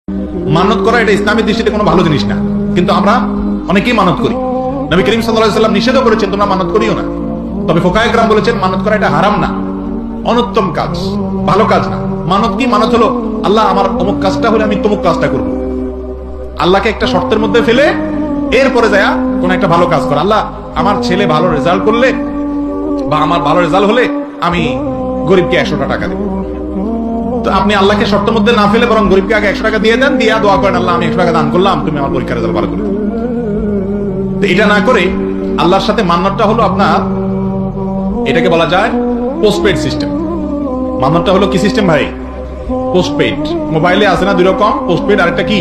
মানত করা এটা ইসলামের দৃষ্টিতে কোনো ভালো জিনিস না, কিন্তু আমরা অনেকেই মানত করি। নবী করিম সাল্লাল্লাহু আলাইহি ওয়াসাল্লাম নিষেধ করেছেন তোমরা মানত করিও না, তবে ফুকাহায়ে কেরাম বলেছেন মানত করা এটা হারাম না, অনুত্তম কাজ, ভালো কাজ না। মানত কি? মানত হলো আল্লাহ আমার অমুক কাজটা হলে আমি তমুক কাজটা করব। আল্লাহকে একটা শর্তের মধ্যে ফেলে এরপরে যায় কোন একটা ভালো কাজ করা। আল্লাহ আমার ছেলে ভালো রেজাল্ট করলে বা আমার ভালো রেজাল্ট হলে আমি গরিবকে 100টা টাকা দেব। তো আপনি আল্লাহকে শর্তের মধ্যে না ফেলে বরং গরিবকে আগে 100 টাকা দিয়ে দেন, দিয়া দোয়া করেন আল্লাহ আমি 100 টাকা দান করলাম, তুমি আমার পরীক্ষার রেজাল্ট ভালো করে দাও। তো এটা না করে আল্লাহর সাথে মান্নাতটা হলো আপনার, এটাকে বলা যায় পোস্টপেড সিস্টেম। মান্নাতটা হলো কি সিস্টেম ভাই? পোস্টপেড। মোবাইলে আছে না দুই রকম, পোস্টপেড আর একটা কি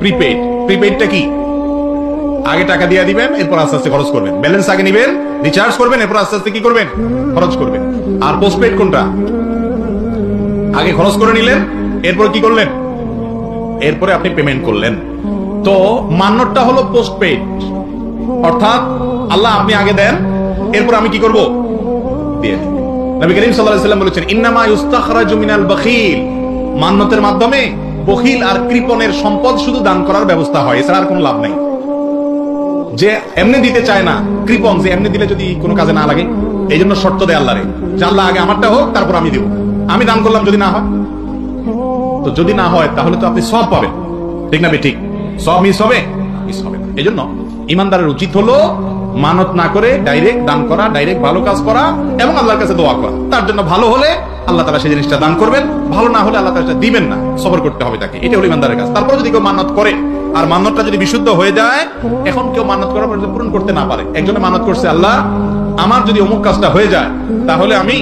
প্রিপেড। প্রিপেডটা কি? আগে টাকা দিয়ে দিবেন, এরপর আস্তে আস্তে খরচ করবেন। ব্যালেন্স আগে নিবেন, রিচার্জ করবেন, এরপর আস্তে আস্তে কি করবেন? খরচ করবেন। আর পোস্টপেড কোনটা? আগে খরচ করে নিলেন, এরপর কি করলেন? এরপরে আপনি পেমেন্ট করলেন। তো মান্যতটা হলো পোস্টপেড, অর্থাৎ আল্লাহ আপনি আগে দেন, এরপর আমি কি করব? দিয়ে দিন। নবী করিম সাল্লাল্লাহু আলাইহি ওয়াসাল্লাম বলেছেন ইন্নামা ইউস্তাখরাজু মিনাল বাখিল, মান্যতের মাধ্যমে বখিল আর কৃপণের সম্পদ শুধু দান করার ব্যবস্থা হয়, এছাড়া আর কোনো লাভ নাই। যে এমনি দিতে চায় না, কৃপণ, যে এমনি দিলে যদি কোনো কাজে না লাগে, এই জন্য শর্ত দেয় আল্লাহরে যে আল্লাহ আগে আমারটা হোক তারপর আমি দিব। আমি দান করলাম, যদি না হয়, তো যদি না হয় তাহলে তো আপনি সব পাবেন, ঠিক না? ঠিক, সব মিস হবে, মিস হবে না। এই জন্য ইমানদারের উচিত হলো মানত না করে ডাইরেক্ট দান করা, ডাইরেক্ট ভালো কাজ করা এবং আল্লাহর কাছে দোয়া করা। তার জন্য ভালো হলে আল্লাহ তাআলা সেই জিনিসটা দান করবেন, ভালো না হলে আল্লাহ তাআলা সেটা দিবেন না, সবর করতে হবে তাকে। এটা হলো ইমানদারের কাজ। তারপরে যদি কেউ মানত করে আর মান্যতটা যদি বিশুদ্ধ হয়ে যায়, এখন কেউ মানত করার পর পূরণ করতে না পারে, একজনে মানত করছে আল্লাহ আমার যদি অমুক কাজটা হয়ে যায় তাহলে আমি